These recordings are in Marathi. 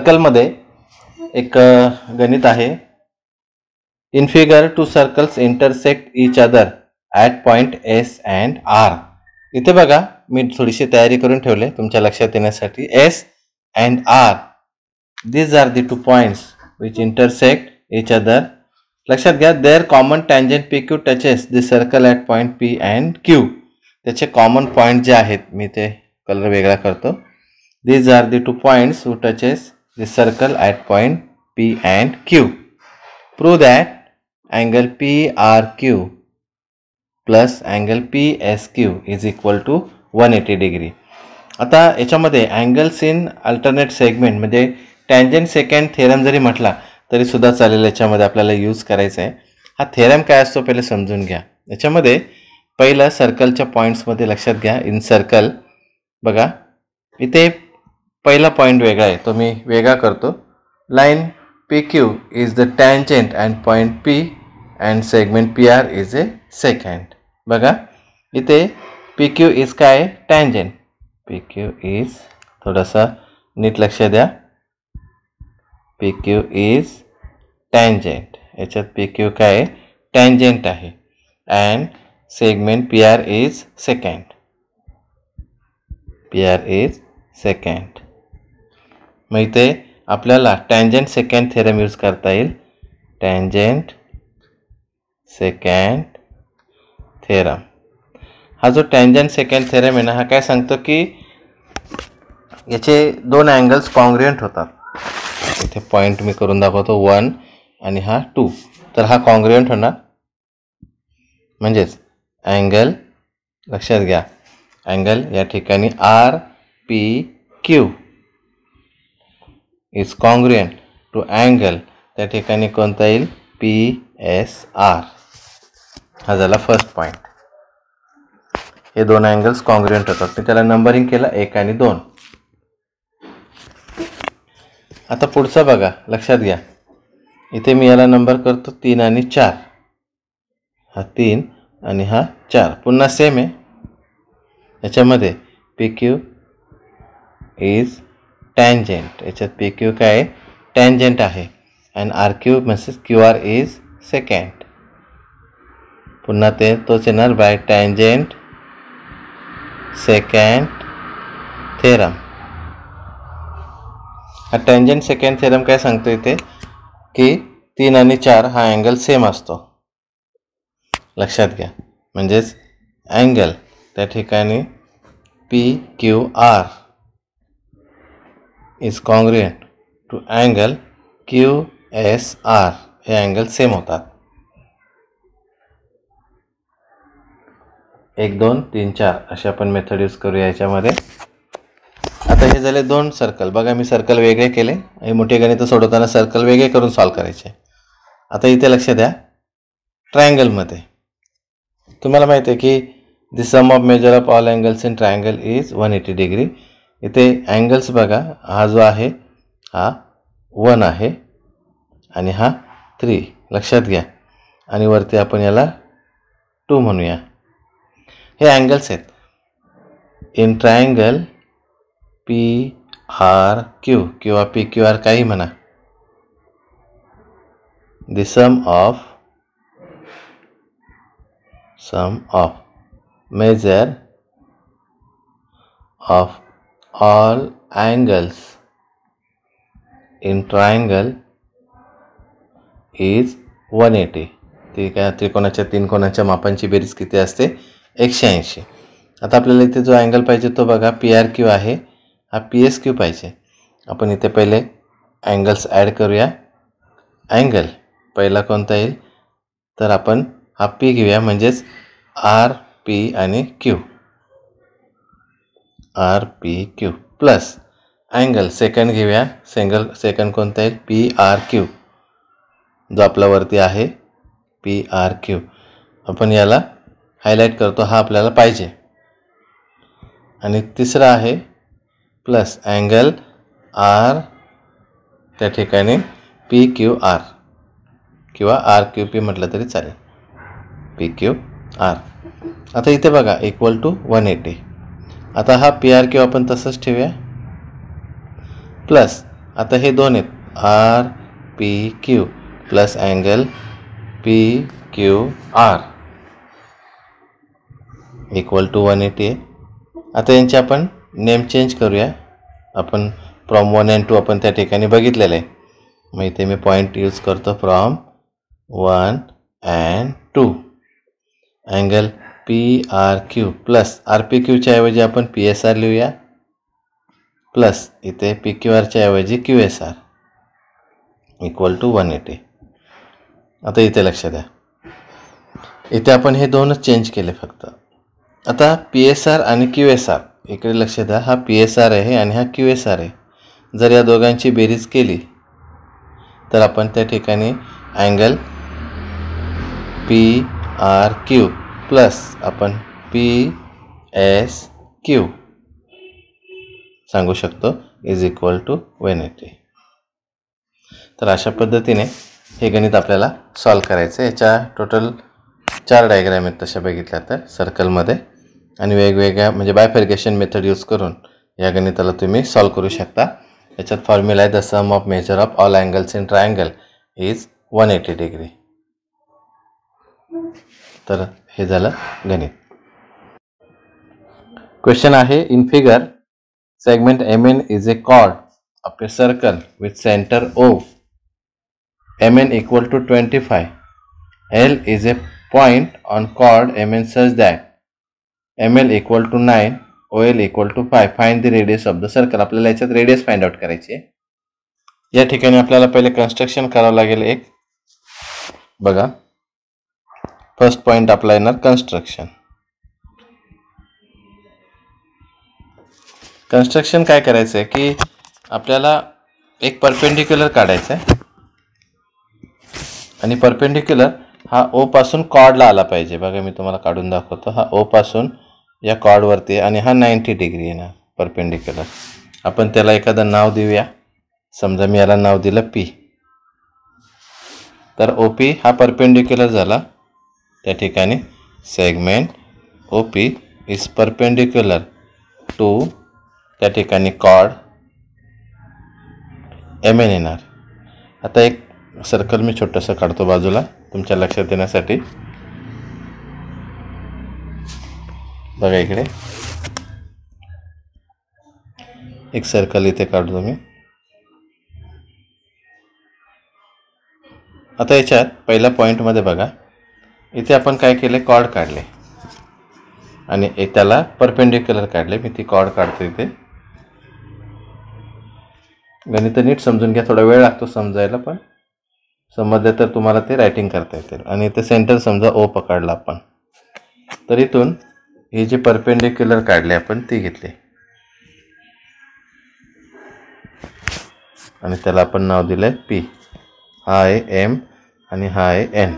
सर्कलमध्ये एक गणित आहे. In figure two circles intersect each other at point S and R. इथे बघा मी थोडीशी तयारी करून ठेवले तुमच्या लक्षात येण्यासाठी. S and R these are the two points which intersect each other. लक्षात घ्या their common tangent P Q touches the circle at point P and Q. त्याचे कॉमन पॉइंट जे आहेत मी ते कलर वेगळा करतो. These are the two points who touches the circle at point P and Q. Prove that angle P R Q plus angle P S Q is equal to 180 degree. आता याच्यामध्ये अँगल्स इन अल्टरनेट सेगमेंट म्हणजे टँजंट सेकंड थेरम जरी म्हटला तरी सुद्धा चालेल. याच्यामध्ये आपल्याला यूज करायचा आहे. हा थेरम काय असतो पहिले समजून घ्या. याच्यामध्ये पहिलं सर्कलच्या पॉईंट्समध्ये लक्षात घ्या. इन सर्कल बघा इथे पहिला पॉईंट वेगळा आहे तो मी वेगळा करतो. Line P Q is the tangent and point P and segment P R is a second. बघा इथे पी क्यू इज काय टँजंट. पी क्यू इज थोडासा नीट लक्ष द्या. P Q is tangent. याच्यात पी क्यू काय टँजंट आहे. And segment P R is second. P R is second. मग इथे आपल्याला टँजंट सेकंड थेरम यूज करता येईल. Tangent second theorem. हा जो टँजंट सेकंड थेरम आहे ना हा काय सांगतो की याचे दोन अँगल्स कॉन्ग्रुएंट होतात. इथे पॉईंट मी करून दाखवतो 1 आणि हा 2. तर हा कॉन्ग्रुएंट होणार म्हणजेच अँगल लक्षात घ्या अँगल या ठिकाणी R P Q is congruent to angle त्या ठिकाणी कोणता येईल पी एस आर. हा झाला फर्स्ट पॉईंट. हे दोन अँगल्स कॉन्ग्रुएंट होतात. मी त्याला नंबरिंग केलं 1 आणि 2. आता पुढचा बघा लक्षात घ्या. इथे मी याला नंबर करतो 3 आणि 4. हा 3 आणि हा 4 पुन्हा सेम आहे. याच्यामध्ये पी क्यू इज टँजंट. याच्यात पी क्यू काय टँजंट आहे. अँड आर क्यू म्हणजेच क्यू आर इज सेकंड. पुन्हा ते तोच येणार बाय टँजंट सेकंड थेरम. हा टँजंट सेकंड थेरम काय सांगतो इथे की 3 आणि 4 हा अँगल सेम असतो. लक्षात घ्या म्हणजेच अँगल त्या ठिकाणी P Q R is congruent to angle Q S R. हे अँगल सेम होतात. 1 2 3 4 अशी आपण मेथड यूज करूया याच्यामध्ये. आता हे झाले 2 सर्कल. बघा मी सर्कल वेगळे केले आणि मोठे गणित सोडवताना सर्कल वेगळे करून सॉल्व करायचे. आता इथे लक्ष द्या ट्रायंगलमध्ये तुम्हाला माहिती आहे की the sum of measure of all angles in triangle is 180 degree. इथे अँगल्स बघा हा जो आहे हा 1 आहे आणि हा 3 लक्षात घ्या. आणि वरती आपण याला 2 म्हणूया. हे अँगल्स आहेत in triangle P R Q किंवा पी क्यू आर काही म्हणा. The sum of measure of all angles in triangle is 180. ती काय त्रिकोणाच्या 3 कोणाच्या मापांची बेरीज किती असते 180. आता आपल्याला इथे जो अँगल पाहिजे तो बघा पी आर क्यू आहे. हा पी एस क्यू पाहिजे. आपण इथे पहिले अँगल्स ॲड करूया. अँगल पहिला कोणता येईल तर आपण हा पी घेऊया म्हणजेच आर पी आणि Q. R P Q plus angle second घेऊया. सेकंड कोणता येईल पी आर क्यू जो आपला वरती आहे पी आर क्यू. आपण याला हायलाईट करतो. हा आपल्याला पाहिजे. आणि तिसरा आहे प्लस अँगल आर त्या ठिकाणी पी क्यू आर किंवा आर क्यू पी म्हटलं तरी चालेल. P Q R. आता इथे बघा इक्वल टू 180. आता हा पी आर क्यू आपण तसंच ठेवूया प्लस आता हे दोन आहेत R P Q plus angle P Q R equal to 180 आहे. आता यांचे आपण नेम चेंज करूया. आपण फ्रॉम 1 and 2 आपण त्या ठिकाणी बघितलेलं आहे. मग इथे मी पॉईंट यूज करतो from 1 and 2. Angle P R Q plus R P क्यूच्या ऐवजी आपण पी एस आर लिहूया प्लस इथे पी क्यू आरच्या ऐवजी Q S R equal to 180. आता इथे लक्ष द्या, इथे आपण हे दोनच चेंज केले फक्त. आता पी एस आर आणि क्यू एस आर इकडे लक्ष द्या, हा पी एस आर आहे आणि हा क्यू एस आर आहे. जर या दोघांची बेरीज केली तर आपण त्या ठिकाणी angle P R Q plus आपण पी एस क्यू सांगू शकतो इज इक्वल टू 180. तर अशा पद्धतीने हे गणित आपल्याला सॉल्व करायचं आहे. याच्या टोटल 4 डायग्राम आहेत तशा बघितल्या तर सर्कलमध्ये, आणि वेगवेगळ्या म्हणजे बायफर्गेशन मेथड यूज करून या गणिताला तुम्ही सॉल्व करू शकता. याच्यात फॉर्म्युला आहे the sum of measure of all angles in triangle is 180 degree. तर हे झालं गणित. क्वेश्चन आहे in figure segment MN is a chord of a circle with centre O. MN equal to 25. L is a point on chord MN such that ML equal to 9, OL equal to 5. Find the radius of the circle. आपल्याला याच्यात रेडियस फाइंड आउट करायची आहे. या ठिकाणी आपल्याला पहिले कन्स्ट्रक्शन करावं लागेल. एक बघा, फर्स्ट पॉइंट आपला येणार कन्स्ट्रक्शन. कन्स्ट्रक्शन काय करायचं आहे की आपल्याला एक परपेंडिक्युलर काढायचा आहे आणि परपेंडिक्युलर हा ओ पासून कॉर्डला आला पाहिजे. बघा मी तुम्हाला काढून दाखवतो. हा ओ पासून या कॉर्डवरती आणि हा 90 डिग्री येणार परपेंडिक्युलर. आपण त्याला एखादं नाव देऊया. समजा मी याला नाव दिलं पी. तर ओ पी हा परपेंडिक्युलर झाला. त्या ठिकाणी segment O P is perpendicular to त्या ठिकाणी कॉर्ड एम एन येणार. आता एक सर्कल मी छोटंसं काढतो बाजूला तुमच्या लक्षात येण्यासाठी. बघा इकडे एक सर्कल इथे काढतो मी. आता याच्यात पहिल्या पॉईंटमध्ये बघा, इथे आपण काय केले, कॉर्ड काढले आणि त्याला परपेंडिक्युलर काढले. मी ती कॉर्ड काढतो इथे. गणित नीट समजून घ्या, थोडा वेळ लागतो समजायला, पण समजलं तर तुम्हाला ते रायटिंग करता येतील. आणि इथे सेंटर समजा ओ पकडला आपण, तर इथून हे जे परपेंडिक्युलर काढले आपण ती घेतले आणि त्याला आपण नाव दिलंय पी. हा आहे एम आणि हा आहे एन.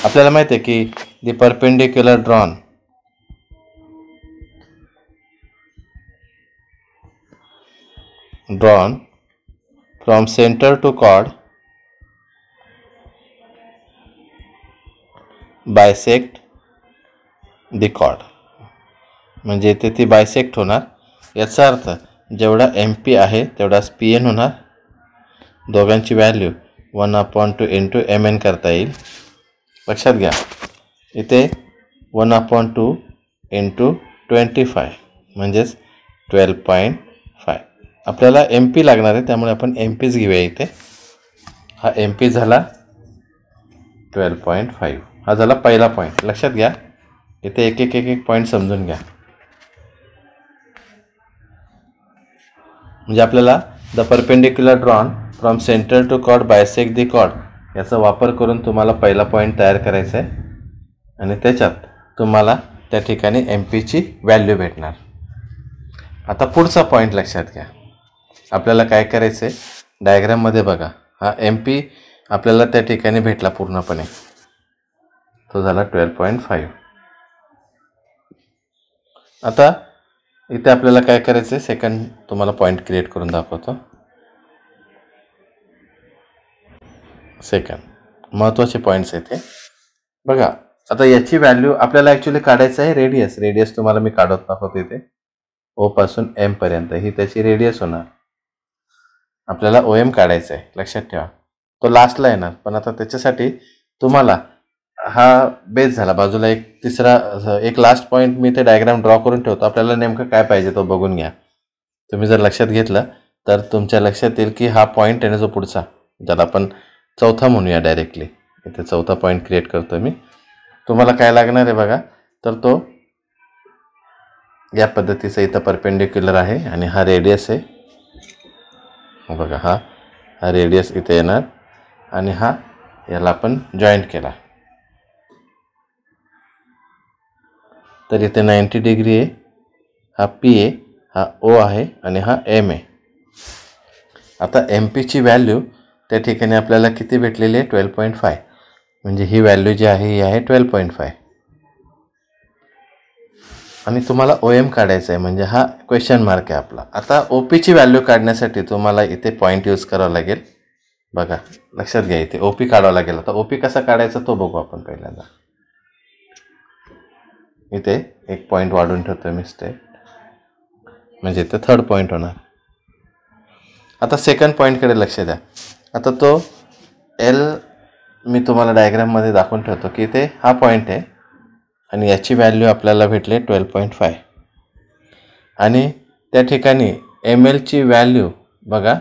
आपल्याला माहिती आहे की the perpendicular drawn from centre to chord bisect the chord. म्हणजे इथे ती बायसेक्ट होणार. याचा अर्थ जेवढा एम पी आहे तेवढाच पी एन होणार. दोघांची व्हॅल्यू 1/2 इंटू एम एन करता येईल. लक्षात घ्या, इथे 1/2 इंटू 25 म्हणजेच 12.5. आपल्याला एम पी लागणार आहे त्यामुळे आपण एम पीच घेऊया. इथे हा एम पी झाला 12.5. हा झाला पहिला पॉईंट. लक्षात घ्या, इथे एक एक एक एक पॉईंट समजून घ्या. म्हणजे आपल्याला the perpendicular drawn from centre to chord bisect the chord याचा वापर करून तुम्हाला पहिला पॉईंट तयार करायचा आहे आणि त्याच्यात तुम्हाला त्या ठिकाणी एम पीची व्हॅल्यू भेटणार. आता पुढचा पॉईंट लक्षात घ्या. आपल्याला काय करायचं आहे, डायग्राममध्ये बघा, हा एम पी आपल्याला त्या ठिकाणी भेटला पूर्णपणे, तो झाला 12.5. आता इथे आपल्याला काय करायचं आहे, सेकंड तुम्हाला पॉईंट क्रिएट करून दाखवतो. सेकंड महत्त्वाचे पॉईंट्स येते बघा. आता याची व्हॅल्यू आपल्याला ॲक्च्युली काढायचं आहे रेडियस. रेडियस तुम्हाला मी काढत दाखवतो. इथे ओ पासून एम पर्यंत ही त्याची रेडियस होणार. आपल्याला ओ एम काढायचा आहे, लक्षात ठेवा. तो लास्टला येणार, पण आता त्याच्यासाठी तुम्हाला हा बेस झाला. बाजूला एक तिसरा एक लास्ट पॉईंट मी ते डायग्राम ड्रॉ करून ठेवतो. आपल्याला नेमकं काय पाहिजे तो बघून घ्या. तुम्ही जर लक्षात घेतलं तर तुमच्या लक्षात येईल की हा पॉईंट आहे ना जो पुढचा, ज्याला आपण चौथा म्हणूया डायरेक्टली. इथे चौथा पॉईंट क्रिएट करतो मी. तुम्हाला काय लागणार आहे बघा, तर तो या पद्धतीचा इथं परपेंडिक्युलर आहे आणि हा रेडियस आहे बघा. हा रेडियस इथे येणार आणि हा याला आपण जॉईंट केला तर इथे 90 डिग्री आहे. हा पी आहे, हा ओ आहे आणि हा एम आहे. आता एम पीची व्हॅल्यू त्या ठिकाणी आपल्याला किती भेटलेली आहे, 12.5. म्हणजे ही व्हॅल्यू जी आहे ही आहे 12.5. आणि तुम्हाला ओ एम काढायचा आहे, म्हणजे हा क्वेश्चन मार्क आहे आपला. आता ओ पीची व्हॅल्यू काढण्यासाठी तुम्हाला इथे पॉईंट यूज करावं लागेल. बघा लक्षात घ्या, इथे ओ पी काढावं लागेल. आता ओ पी कसा काढायचा तो बघू आपण पहिल्यांदा. इथे एक पॉईंट वाढून ठेवतो मी स्टेप, म्हणजे इथे थर्ड पॉईंट होणार. आता सेकंड पॉईंटकडे लक्ष द्या. आता तो एल मी तुम्हाला डायग्राममध्ये दाखवून ठेवतो की इथे हा पॉईंट आहे आणि याची व्हॅल्यू आपल्याला भेटले 12.5. आणि त्या ठिकाणी एम एलची व्हॅल्यू बघा,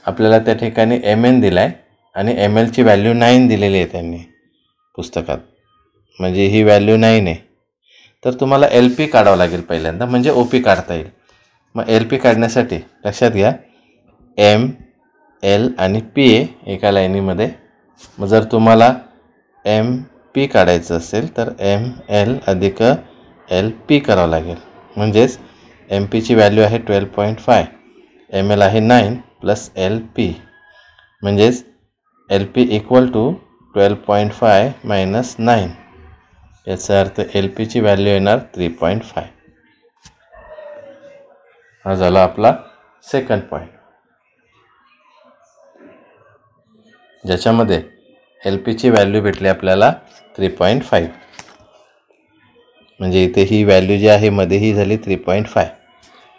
आपल्याला त्या ठिकाणी एम एन दिला आहे आणि एम एलची व्हॅल्यू 9 दिलेली आहे त्यांनी पुस्तकात, म्हणजे ही व्हॅल्यू 9 आहे. तर तुम्हाला एल पी काढावं लागेल पहिल्यांदा, म्हणजे ओ पी काढता येईल. मग एल पी काढण्यासाठी लक्षात घ्या, एम एल आणि पी ए एका लाईनीमध्ये. मग जर तुम्हाला एम पी काढायचं असेल तर एम एल अधिक एल पी करावं लागेल. म्हणजेच एम पीची व्हॅल्यू आहे 12.5, एम एल आहे 9 प्लस एल पी, म्हणजेच L P equal to 12.5 minus 9. याचा अर्थ एल पीची व्हॅल्यू येणार 3.5. हा झाला आपला सेकंड पॉईंट, ज्याच्यामध्ये एल पीची व्हॅल्यू भेटली आपल्याला 3.5. म्हणजे इथे ही व्हॅल्यू जी आहे मध्ये ही झाली 3.5.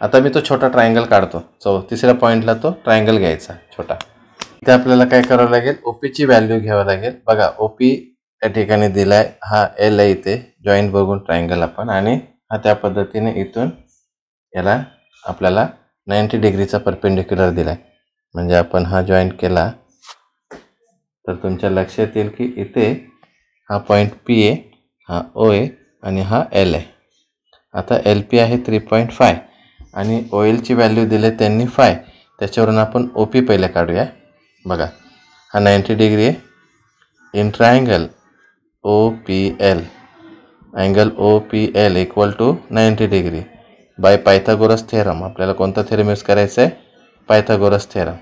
आता मी तो छोटा ट्रायंगल काढतो. तिसऱ्या पॉईंटला तो ट्रायंगल घ्यायचा छोटा. इथे आपल्याला काय करावं लागेल, ओ पीची व्हॅल्यू घ्यावं लागेल. बघा ओ पी या ठिकाणी दिला आहे, हा एल आहे इथे, जॉईंट बघून ट्रायंगल आपण, आणि हा त्या पद्धतीने इथून याला आपल्याला 90 डिग्रीचा परपेंडिक्युलर दिला आहे. म्हणजे आपण हा जॉईंट केला तर तुमच्या लक्षात येईल की इथे हा पॉईंट पी आहे, हा ओ आहे आणि हा एल आहे. आता एल पी आहे 3.5 आणि ओ एलची व्हॅल्यू दिली त्यांनी 5. त्याच्यावरून आपण ओ पी पहिले काढूया. बघा हा 90 डिग्री आहे. In triangle O P L, angle O P L equal to 90 degree by Pythagoras theorem. आपल्याला कोणता थेरम यूज करायचा आहे, पायथागोरस थेरम.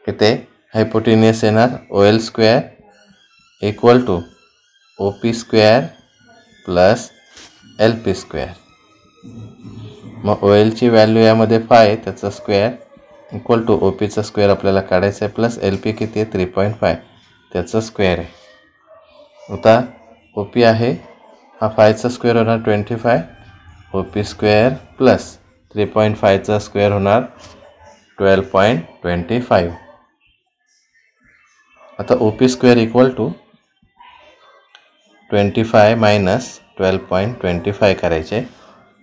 इथे हायपोटेनियस येणार O L square equal to O P square plus L P square. मग ओ एलची व्हॅल्यू यामध्ये 5, त्याचा स्क्वेअर इक्वल टू ओ पीचा स्क्वेअर आपल्याला काढायचा आहे, प्लस एल पी किती आहे 3.5, त्याचं स्क्वेअर आहे. आता ओ पी आहे, हा 5चा स्क्वेअर होणार 25, ओ पी स्क्वेअर प्लस 3.5चा स्क्वेअर होणार 12.25. आता O P square equal to 25 minus 12.25 करायचे,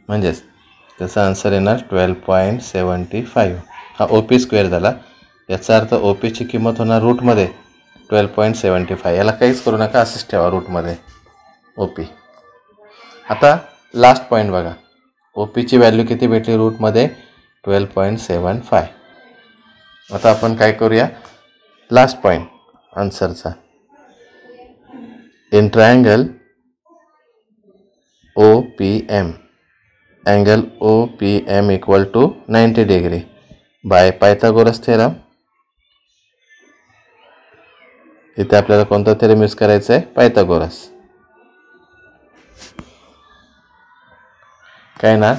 म्हणजेच त्याचा आन्सर येणार 12.75. हा ओ पी स्क्वेअर झाला. याचा अर्थ ओ पीची किंमत होणार रूटमध्ये 12.75. याला काहीच करू नका, असंच ठेवा रूटमध्ये ओ पी. आता लास्ट पॉईंट बघा, ओ पीची व्हॅल्यू किती भेटली रूटमध्ये 12.75. आता आपण काय करूया, लास्ट पॉईंट आन्सरचा. In triangle O P M, angle O P M equal to 90 degree by Pythagoras theorem. इथे आपल्याला कोणता थेरम यूज करायचा आहे, पायथागोरस. काय ना,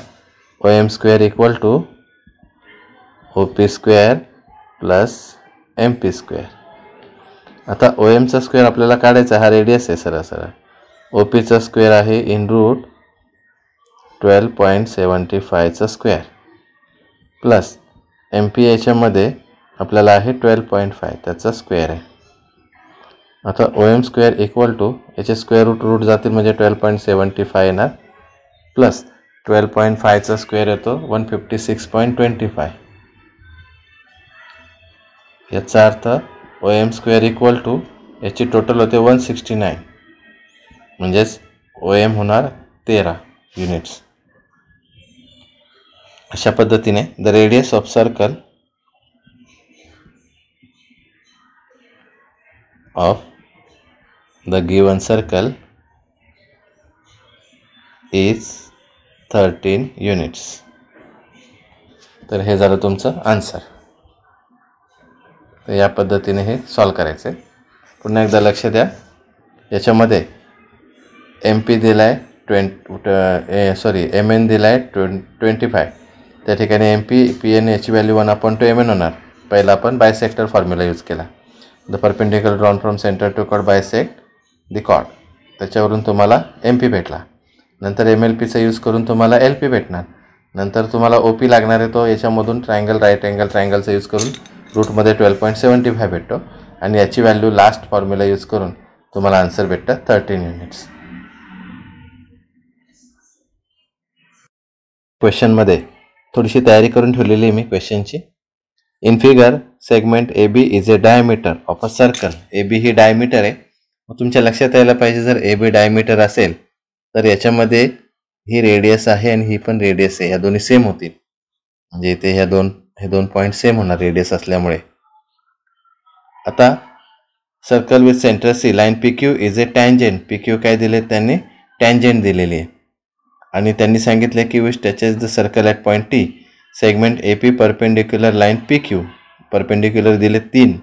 O M square equal to O P square plus M P square. आता ओ एमचा स्क्वेअर आपल्याला काढायचा, हा रेडियस आहे सरळ सरळ. ओ पीचा स्क्वेअर आहे इन रूट 12.75चा स्क्वेअर प्लस एम पी याच्यामध्ये आपल्याला आहे 12.5, त्याचा स्क्वेअर आहे. आता O M square equal to याचे स्क्वेअर रूट जातील म्हणजे 12.75 येणार, प्लस 12.5चा स्क्वेअर येतो 156.25. याचा अर्थ O M square equal to याची टोटल होते 169, म्हणजेच ओ एम होणार 13 युनिट्स. अशा पद्धतीने the radius of circle of the given circle is 13 units. तर हे झालं तुमचं आन्सर. तर या पद्धतीने हे सॉल्व करायचं आहे. पुन्हा एकदा लक्ष द्या, याच्यामध्ये एम पी दिला आहे एम एन दिला आहे 25. त्या ठिकाणी एम पी पी एन याची व्हॅल्यू 1/2 एम एन होणार. पहिला आपण बायसेक्टर फॉर्म्युला यूज केला. The perpendicular drawn from centre to chord bisect the chord, त्याच्यावरून तुम्हाला एम पी भेटला. नंतर एम एल पीचा यूज करून तुम्हाला एल पी भेटणार. नंतर तुम्हाला ओ पी लागणार आहे, तो याच्यामधून ट्रायंगल राईट अँगल ट्रायंगलचा यूज करून रूटमध्ये 12.75 भेटतो. आणि याची व्हॅल्यू लास्ट फॉर्म्युला यूज करून तुम्हाला आन्सर भेटतं 13 युनिट्स. क्वेश्चनमध्ये थोडीशी तयारी करून ठेवलेली आहे मी क्वेश्चनची. In figure segment A B is a diameter of a circle. A B ही डायमीटर आहे. मग तुमच्या लक्षात यायला पाहिजे, जर ए बी डायमीटर असेल तर याच्यामध्ये ही रेडियस आहे आणि ही पण रेडियस आहे, ह्या दोन्ही सेम होतील. म्हणजे इथे हे दोन पॉईंट सेम होणार रेडियस असल्यामुळे. आता circle with centre C line P Q is a tangent. P Q काय दिले त्यांनी, टँजेंट दिलेली आहे. आणि त्यांनी सांगितले की which touches the circle at point T segment A P perpendicular line P Q. Perpendicular दिले 3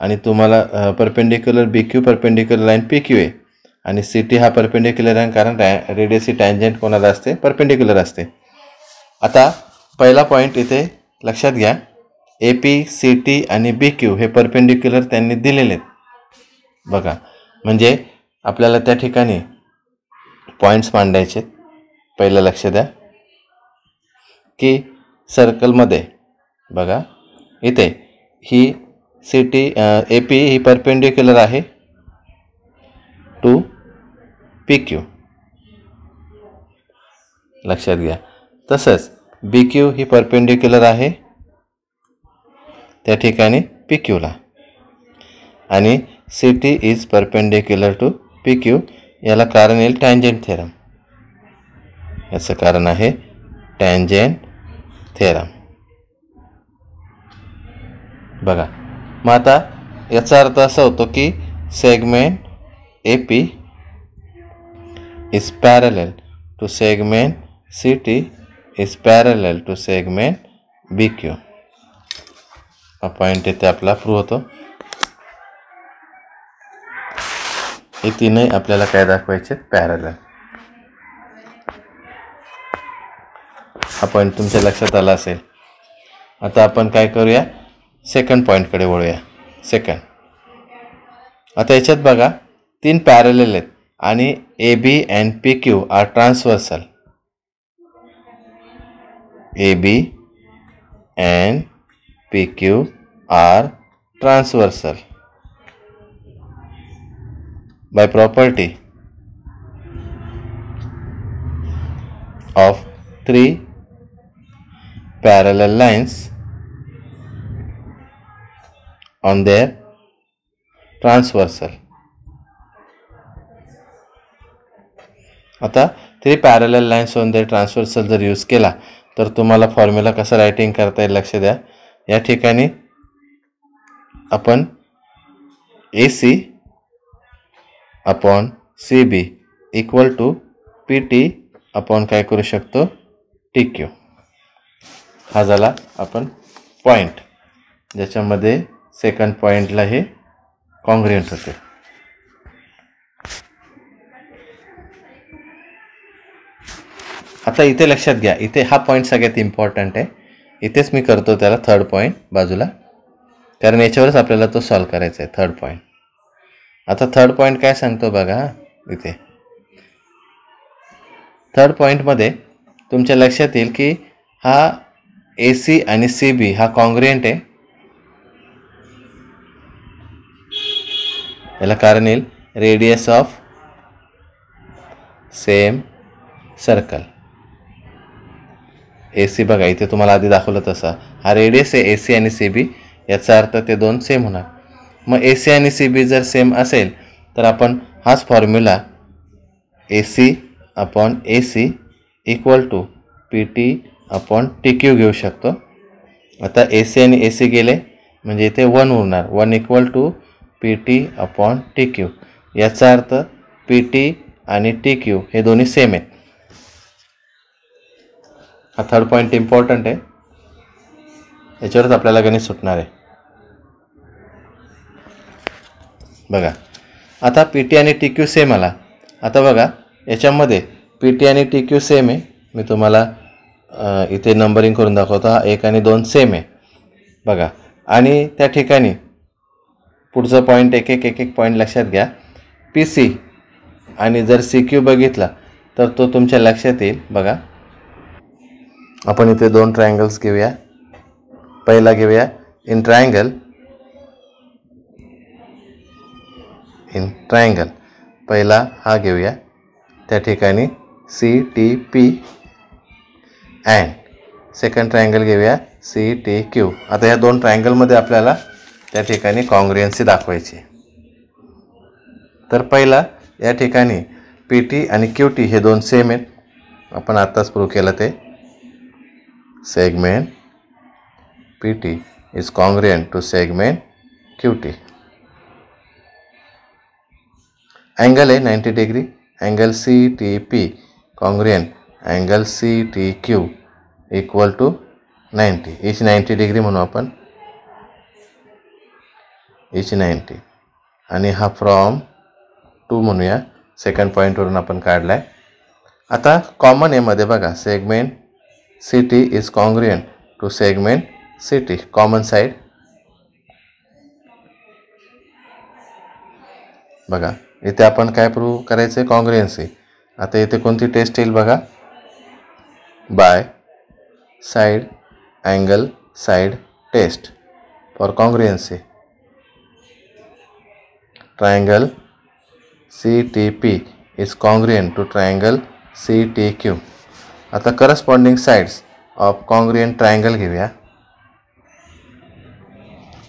आणि तुम्हाला perpendicular B Q perpendicular line P Q आहे. आणि सी टी हा परपेंडिक्युलर आहे, कारण रेडियस ही टँजेंट कोणाला असते, परपेंडिक्युलर असते. आता पहिला पॉईंट इथे लक्षात घ्या, ए पी सी टी आणि बी क्यू हे परपेंडिक्युलर त्यांनी दिलेले आहेत बघा. म्हणजे आपल्याला त्या ठिकाणी पॉईंट्स मांडायचे. पहिलं लक्ष द्या की सर्कलमध्ये बघा, इथे ही सी टी ए पी ही परपेंडिक्युलर आहे टू पी क्यू, लक्षात घ्या. तसंच बी क्यू ही परपेंडिक्युलर आहे त्या ठिकाणी पी क्यूला. आणि C T is perpendicular to P Q. याला कारण येईल टँजेंट थेरम. याचं कारण आहे टँजेंट थेरम बघा. मग आता याचा अर्थ असा होतो की segment A P is parallel to segment C T is parallel to segment B Q. हा पॉईंट इथे आपला प्रूव्ह होतो. हे तीनही आपल्याला काय दाखवायचे, पॅरलल. हा पॉईंट तुमच्या लक्षात आला असेल. आता आपण काय करूया, सेकंड पॉईंटकडे वळूया. सेकंड, आता याच्यात बघा 3 पॅरलल आहेत आणि A B and P Q R transversal. A B and P Q R transversal by property of 3 parallel lines on their transversal. आता 3 parallel lines on their transversal जर यूज केला तर तुम्हाला फॉर्म्युला कसा रायटिंग करता येईल लक्ष द्या. या ठिकाणी आपण A C upon C B equal to P T upon काय करू शकतो, टी क्यू. हा झाला आपण पॉईंट, ज्याच्यामध्ये सेकंड पॉईंटला हे कॉन्ग्रुएंट होते. आता इथे लक्षात घ्या, इथे हा पॉईंट सगळ्यात इम्पॉर्टंट आहे. इथेच मी करतो त्याला थर्ड पॉईंट बाजूला, कारण याच्यावरच आपल्याला तो सॉल्व करायचा आहे थर्ड पॉईंट. आता थर्ड पॉईंट काय सांगतो बघा. इथे थर्ड पॉईंटमध्ये तुमच्या लक्षात येईल की हा AC आणि CB हा कॉन्ग्रुएंट आहे, याला कारण येईल radius of same circle. AC बघा इथे तुम्हाला आधी दाखवलं तसा हा रेडियस आहे AC आणि CB, याचा अर्थ ते दोन सेम होणार. मग AC आणि CB जर सेम असेल तर आपण हाच formula AC upon AC equal to PT upon TQ घेऊ शकतो. आता AC आणि AC गेले म्हणजे इथे 1 उरणार, 1 equal to PT upon TQ. याचा अर्थ PT आणि TQ हे दोन्ही सेम आहेत. हा थर्ड पॉईंट इम्पॉर्टंट आहे, याच्यावरच आपल्याला गणित सुटणार आहे. बघा आता PT आणि TQ सेम आला. आता बघा याच्यामध्ये PT आणि TQ सेम आहे, मी तुम्हाला इथे नंबरिंग करून दाखवतो. हा 1 आणि 2 सेम आहे बघा. आणि त्या ठिकाणी पुढचा पॉईंट एक एक पॉईंट लक्षात घ्या. PC आणि जर CQ बघितला तर तो तुमच्या लक्षात येईल. बघा आपण इथे दोन ट्रायंगल्स घेऊया. पहिला घेऊया इन ट्रायंगल पहिला हा घेऊया, त्या ठिकाणी CTP अँड सेकंड ट्रायंगल घेऊया CTQ. आता या दोन ट्रायंगलमध्ये आपल्याला त्या ठिकाणी कॉन्ग्रुएन्सी दाखवायची. तर पहिला या ठिकाणी PT आणि QT हे दोन सेम आहेत, आपण आत्ताच प्रूव्ह केलं ते. Segment PT is congruent to segment QT. Angle आहे 90 degree, angle CTP congruent angle CTQ equal to 90. Each 90 degree म्हणू आपण, इच 90. आणि हा फ्रॉम 2 म्हणूया, सेकंड पॉईंटवरून आपण काढला आहे. आता कॉमन एमध्ये बघा segment CT is congruent to segment CT, common side. बघा इथे आपण काय प्रूव्ह करायचं आहे, कॉन्ग्रुएन्सी. आता इथे कोणती टेस्ट येईल बघा, by side angle side test for congruency. Triangle CTP is congruent to triangle CTQ. आता corresponding sides of congruent triangle घेऊया.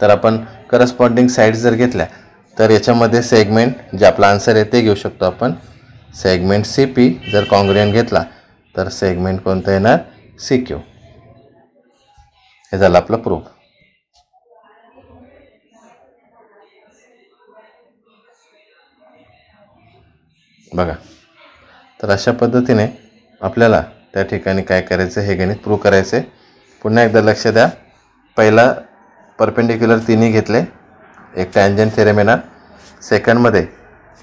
तर आपण करस्पॉन्डिंग साइड्स जर घेतल्या तर याच्यामध्ये सेगमेंट जे आपला आन्सर आहे ते घेऊ शकतो आपण. सेगमेंट CP जर कॉन्ग्रुएंट घेतला तर सेगमेंट कोणतं येणार, CQ. हे झालं आपलं प्रूफ. बघा तर अशा पद्धतीने आपल्याला त्या ठिकाणी काय करायचं, हे गणित प्रूव्ह करायचे. पुन्हा एकदा लक्ष द्या, पहिला परपेंडिक्युलर तिन्ही घेतले, एक टँजंट थेरम येणार. सेकंडमध्ये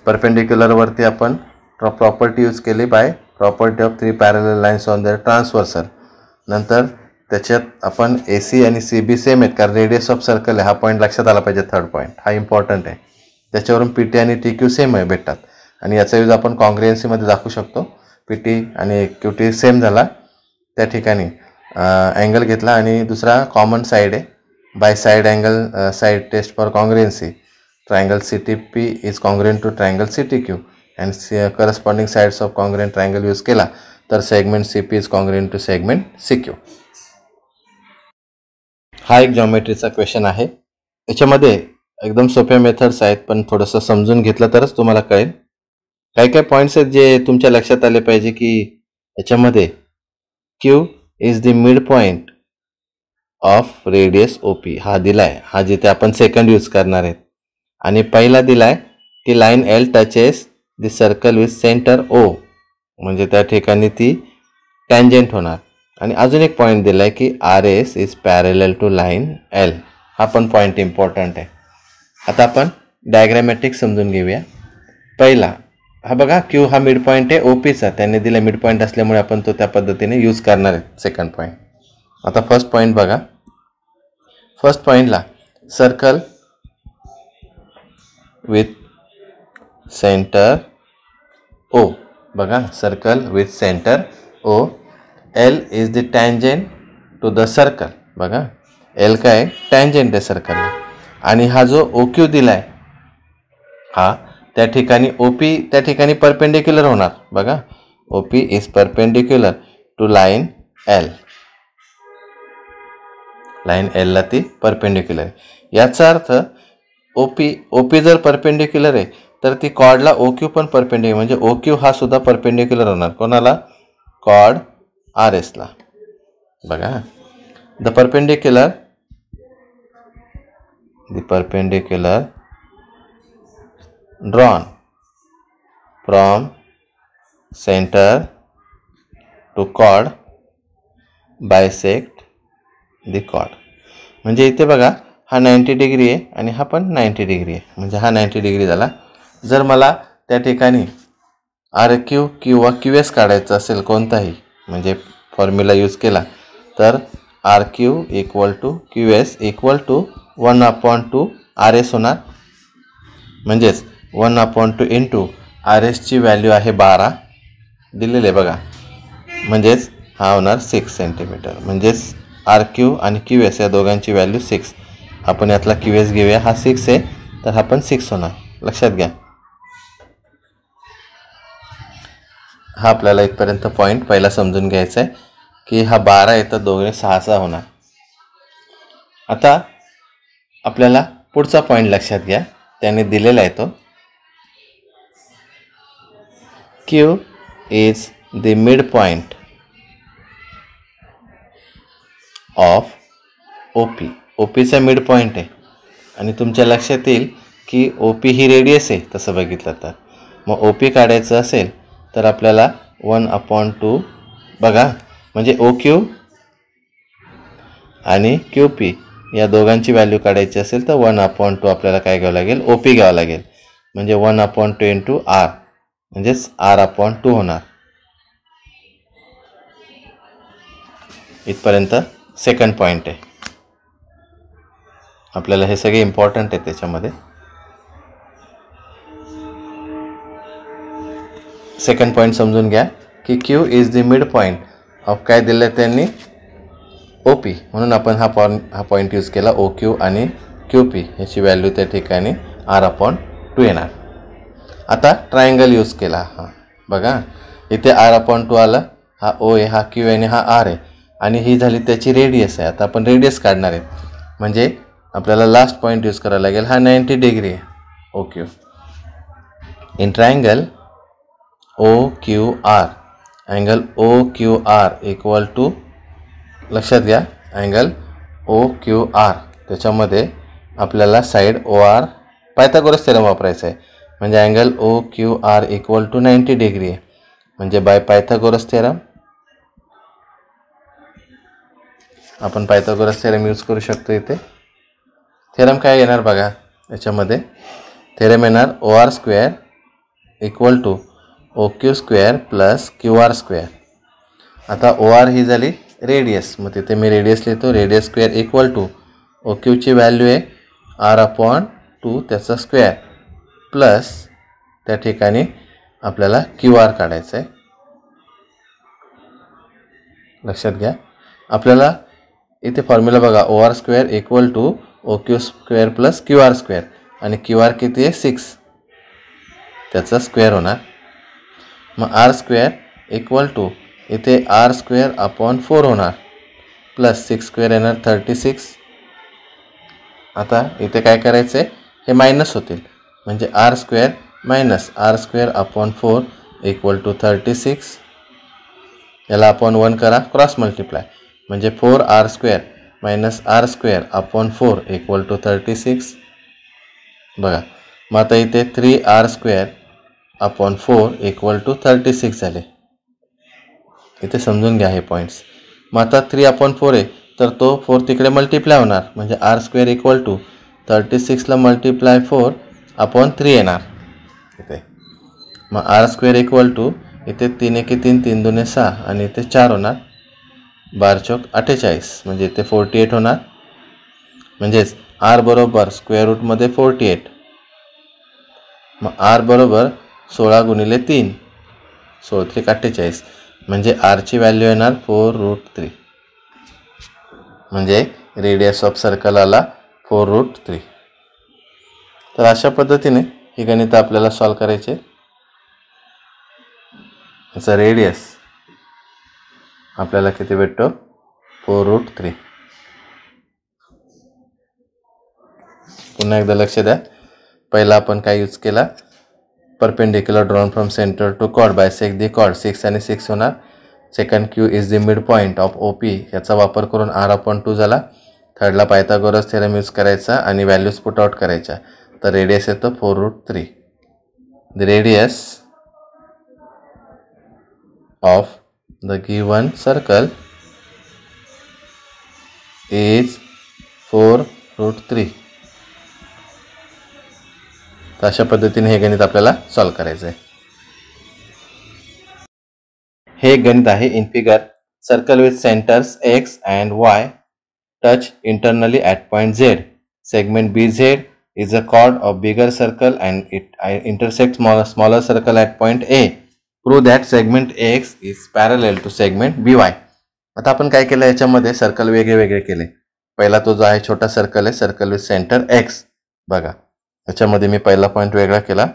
परपेंडिक्युलरवरती आपण प्रॉपर्टी यूज केली by property of 3 parallel lines on their transversal. नंतर त्याच्यात आपण AC आणि CB सेम आहेत कारण रेडियस ऑफ सर्कल आहे. हा पॉईंट लक्षात आला पाहिजे, थर्ड पॉईंट हा इम्पॉर्टंट आहे. त्याच्यावरून PT आणि TQ सेम आहे भेटतात आणि याचा यूज आपण कॉन्ग्रुएन्सीमध्ये दाखवू शकतो. PT आणि QT सेम झाला, त्या ठिकाणी अँगल घेतला आणि दुसरा कॉमन साईड आहे. By side angle side test for congruency. Triangle CTP is congruent to triangle CTQ and corresponding sides of congruent triangle use केला तर segment CP is congruent to segment CQ. हा एक जॉमेट्रीचा क्वेश्चन आहे. याच्यामध्ये एकदम सोप्या मेथड्स आहेत, पण थोडंसं समजून घेतलं तरच तुम्हाला कळेल. काय काय पॉईंट्स आहेत जे तुमच्या लक्षात आले पाहिजे की याच्यामध्ये Q is the mid point of radius OP हा दिलाय, हा जिथे आपण सेकंड यूज करणार आहेत. आणि पहिला दिलाय की line L touches the circle with centre O, म्हणजे त्या ठिकाणी ती टँजंट होणार. आणि अजून एक पॉईंट दिलाय की RS is parallel to line L, हा पण पॉईंट इम्पॉर्टंट आहे. आता आपण डायग्रॅमॅटिक समजून घेऊया. पहिला हा बघा Q हा मिड पॉईंट आहे OPचा, त्यांनी दिला मिड पॉईंट असल्यामुळे आपण तो त्या पद्धतीने यूज करणार आहे सेकंड पॉईंट. आता फर्स्ट पॉईंट बघा, फर्स्ट पॉईंटला सर्कल विथ सेंटर O, बघा circle with centre O. L is the tangent to the circle. बघा एल काय टँजंट आहे सर्कलला, आणि हा जो ओ क्यू दिलाय हा त्या ठिकाणी ओपी त्या ठिकाणी परपेंडिक्युलर होणार. बघा OP is perpendicular to line L. Line एलला ती परपेंडिक्युलर आहे. याचा अर्थ ओपी जर परपेंडिक्युलर आहे तर ती कॉर्डला ओ क्यू पण परपेंडिक्युलर, म्हणजे ओ क्यू हा सुद्धा परपेंडिक्युलर होणार. कोणाला? कॉर्ड आर एसला. बघा the perpendicular drawn from center to chord bisect the chord. म्हणजे इथे बघा हा 90 डिग्री आहे आणि हा पण 90 डिग्री आहे, म्हणजे हा 90 डिग्री झाला. जर मला त्या ठिकाणी आर क्यू किंवा क्यू एस काढायचं असेल कोणताही, म्हणजे फॉर्म्युला यूज केला तर R Q equal to Q S equal to 1/2 R S होणार. म्हणजेच 1/2 इंटू आर एसची व्हॅल्यू आहे 12 दिलेले बघा, म्हणजेच हा होणार 6 सेंटीमीटर. म्हणजेच आर क्यू आणि क्यू एस या दोघांची व्हॅल्यू 6. आपण यातला क्यू एस घेऊया, हा 6 आहे तर हा पण 6 होणार. लक्षात घ्या. हा आपल्याला इथपर्यंत पॉईंट पहिला समजून घ्यायचा आहे की हा 12 आहे तर दोघे 6 होणार. आता आपल्याला पुढचा पॉईंट लक्षात घ्या, त्याने दिलेला आहे तो Q is the midpoint of OP. OPचा मिड पॉईंट आहे आणि तुमच्या लक्षात येईल की OP ही रेडियस आहे तसं बघितलं तर. मग OP काढायचं असेल तर आपल्याला 1/2 बघा, म्हणजे OQ आणि QP या दोघांची व्हॅल्यू काढायची असेल तर 1/2 आपल्याला काय घ्यावं लागेल? OP घ्यावं लागेल. म्हणजे 1/2 इंटू आर, म्हणजेच R/2 होणार. इथपर्यंत सेकंड पॉईंट आहे. आपल्याला हे सगळे इम्पॉर्टंट आहे त्याच्यामध्ये. सेकंड पॉईंट समजून घ्या की Q is the mid point of काय दिलं त्यांनी? OP. म्हणून आपण हा पॉईंट यूज केला. OQ आणि QP याची व्हॅल्यू त्या ठिकाणी R/2 येणार. आता ट्रायंगल यूज केला. हा बघा इथे R/2 आलं, हा O आहे, हा Q आहे आणि हा R आहे, आणि ही झाली त्याची रेडियस आहे. आता आपण रेडियस काढणार आहे, म्हणजे आपल्याला लास्ट पॉईंट यूज करावा लागेल. हा 90 डिग्री आहे OQ. In triangle OQR, angle OQR equal to, लक्षात घ्या अँगल OQR, त्याच्यामध्ये आपल्याला साईड OR पायथागोरस थेरम वापरायचा आहे. म्हणजे angle OQR equal to 90 degree आहे. म्हणजे बाय पायथागोरस थेरम आपण पायथागोरस थेरम यूज करू शकतो. इथे थेरम काय येणार बघा, याच्यामध्ये थेरम येणार OR² equal to OQ² plus QR². आता OR ही झाली रेडियस, मग तिथे मी रेडियस लिहितो. रेडियस स्क्वेअर इक्वल टू OQची व्हॅल्यू आहे R/2 त्याचा स्क्वेअर प्लस त्या ठिकाणी आपल्याला QR काढायचं आहे. लक्षात घ्या आपल्याला इथे फॉर्म्युला बघा, OR² equal to OQ² plus QR² आणि QR किती आहे? 6, त्याचा स्क्वेअर होणार. मग R² इक्वल टू इथे R²/4 होणार प्लस 6² येणार 36. आता इथे काय करायचं आहे? हे मायनस होतील, म्हणजे R² minus R²/4 equal to 36. याला आपण 1 करा, क्रॉस मल्टिप्लाय, म्हणजे 4R² minus R²/4 equal to 36. बघा मग आता इथे 3R²/4 इक्वल टू 36 झाले. इथे समजून घ्या हे पॉईंट्स. मग आता 3/4 आहे तर तो 4 तिकडे मल्टिप्लाय होणार, म्हणजे R² इक्वल टू 36ला मल्टिप्लाय 4/3 येणार इथे. मग R² इक्वल टू इथे 3 1 3 3 2 6 आणि इथे 4 होणार. 12 चौक 48, म्हणजे इथे 48 होणार. म्हणजेच R बरोबर स्क्वेअर रूटमध्ये 48. मग R बरोबर 16 गुणिले 3, 16 3 48, म्हणजे R ची व्हॅल्यू येणार 4√3. म्हणजे रेडियस ऑफ सर्कल आला 4√3. तर अशा पद्धतीने ही गणितं आपल्याला सॉल्व करायचे. याचा रेडियस आपल्याला किती भेटतो? 4√3. पुन्हा एकदा लक्ष द्या. पहिला आपण काय यूज केला? Perpendicular drawn from centre to chord bisect the chord. 6 आणि 6 होणार. Second Q is the mid point of OP. याचा वापर करून R/2 झाला. थर्डला पायथागोरस थेरम यूज करायचा आणि व्हॅल्यूज पुट आउट करायच्या. तर रेडियस येतं 4√3. The radius of the given circle is 4√3. तर अशा पद्धतीने हे गणित आपल्याला सॉल्व करायचं आहे. हे एक गणित आहे. In figure circle with centres X and Y touch internally at point Z. Segment BZ is a chord of bigger circle and it intersects smaller circle at point A. Prove that segment X is parallel to segment BY. आता आपण काय केलं? याच्यामध्ये सर्कल वेगळे वेगळे केले. पहिला तो जो आहे छोटा सर्कल आहे, सर्कल विथ सेंटर X. बघा, याच्यामध्ये मी पहिला पॉईंट वेगळा केला,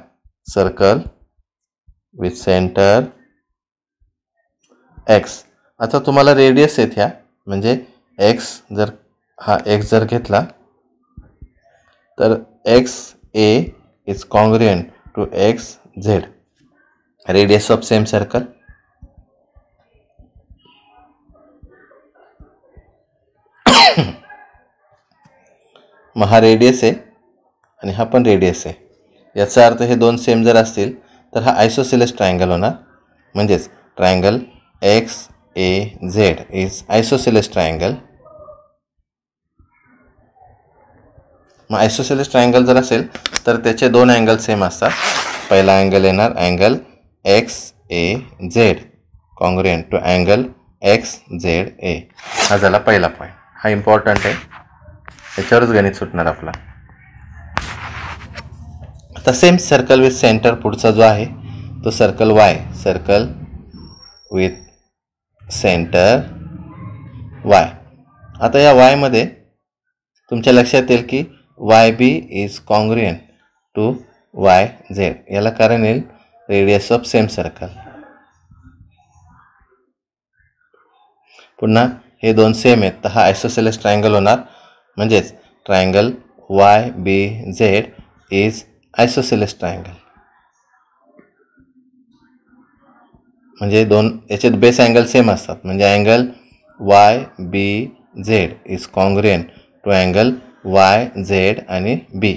सर्कल विथ सेंटर X. आता तुम्हाला रेडियस आहेत ह्या, म्हणजे X जर हा X जर घेतला तर XA is congruent to XZ. Radius of same circle. मग हा रेडियस आहे आणि हा पण रेडियस आहे. याचा अर्थ हे दोन सेम जर असतील तर हा आयसोसेलेस ट्रायंगल होणार. म्हणजेच triangle XAZ is isosceles triangle. मग आयसोसेलेस ट्रायंगल जर असेल तर त्याचे दोन अँगल सेम असतात. पहिला अँगल येणार angle XAZ congruent to angle XZA. हा झाला पहिला पॉईंट. हा इम्पॉर्टंट आहे, याच्यावरच गणित सुटणार आपला. आता सेम सर्कल विथ सेंटर पुढचा जो आहे तो circle Y. Circle with centre Y. आता या Y मध्ये तुमच्या लक्षात येईल की YB is congruent to YZ. याला कारण येईल रेडियस ऑफ सेम सर्कल. पुन्हा हे दोन सेम आहेत तर हा आयसोसेलेस ट्रायंगल होणार. म्हणजेच triangle YBZ is isosceles triangle. म्हणजे दोन याचे बेस अँगल सेम असतात. म्हणजे angle YBZ is congruent to angle YZ आणि B.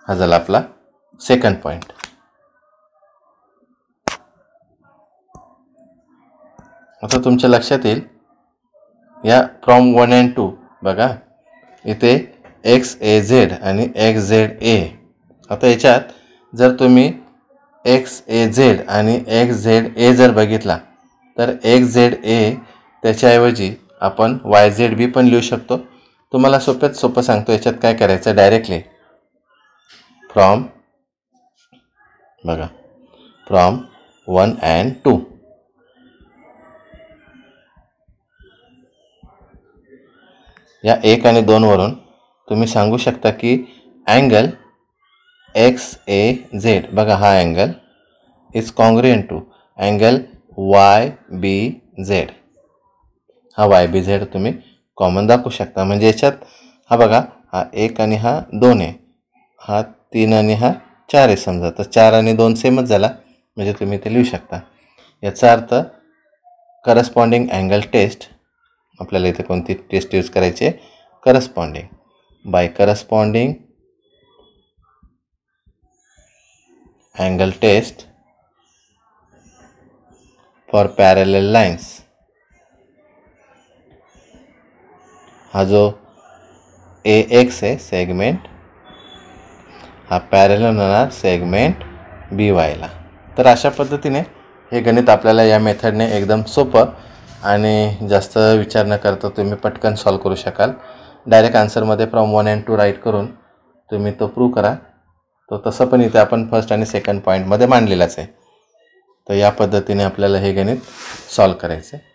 हा झाला आपला सेकंड पॉईंट. आता तुमच्या लक्षात येईल या फ्रॉम 1 and 2 बघा, इथे XAZ आणि XZA. आता याच्यात जर तुम्ही XAZ आणि XZA जर बघितला तर XZA त्याच्याऐवजी आपण YZB पण लिहू शकतो. तुम्हाला सोप्यात सोपं सांगतो. याच्यात काय करायचं? डायरेक्टली फ्रॉम बघा फ्रॉम 1 and 2 या 1 आणि 2 वरून तुम्ही सांगू शकता की अँगल XAZ बघा हा angle is congruent to angle YBZ. हा YBZ तुम्ही कॉमन दाखवू शकता. म्हणजे याच्यात हा बघा हा 1 आणि हा 2 आहे, हा 3 आणि हा 4 आहे समजा. तर 4 आणि 2 सेमच झाला, म्हणजे तुम्ही ते लिहू शकता. याचा अर्थ करस्पॉन्डिंग अँगल टेस्ट. आपल्याला इथे कोणती टेस्ट यूज करायची आहे? Corresponding. By corresponding angle test for parallel lines. हा जो AX आहे सेगमेंट, हा पॅरलल होणार सेगमेंट BYला. तर अशा पद्धतीने हे गणित आपल्याला या मेथडने एकदम सोपं आणि जास्त विचार न करता तुम्ही पटकन सॉल्व करू शकाल. डायरेक्ट आन्सरमध्ये फ्रॉम 1 and 2 राईट करून तुम्ही तो प्रूव्ह करा. तो तसं पण इथे आपण फर्स्ट आणि सेकंड पॉईंटमध्ये मांडलेलाच आहे. तर या पद्धतीने आपल्याला हे गणित सॉल्व करायचं आहे.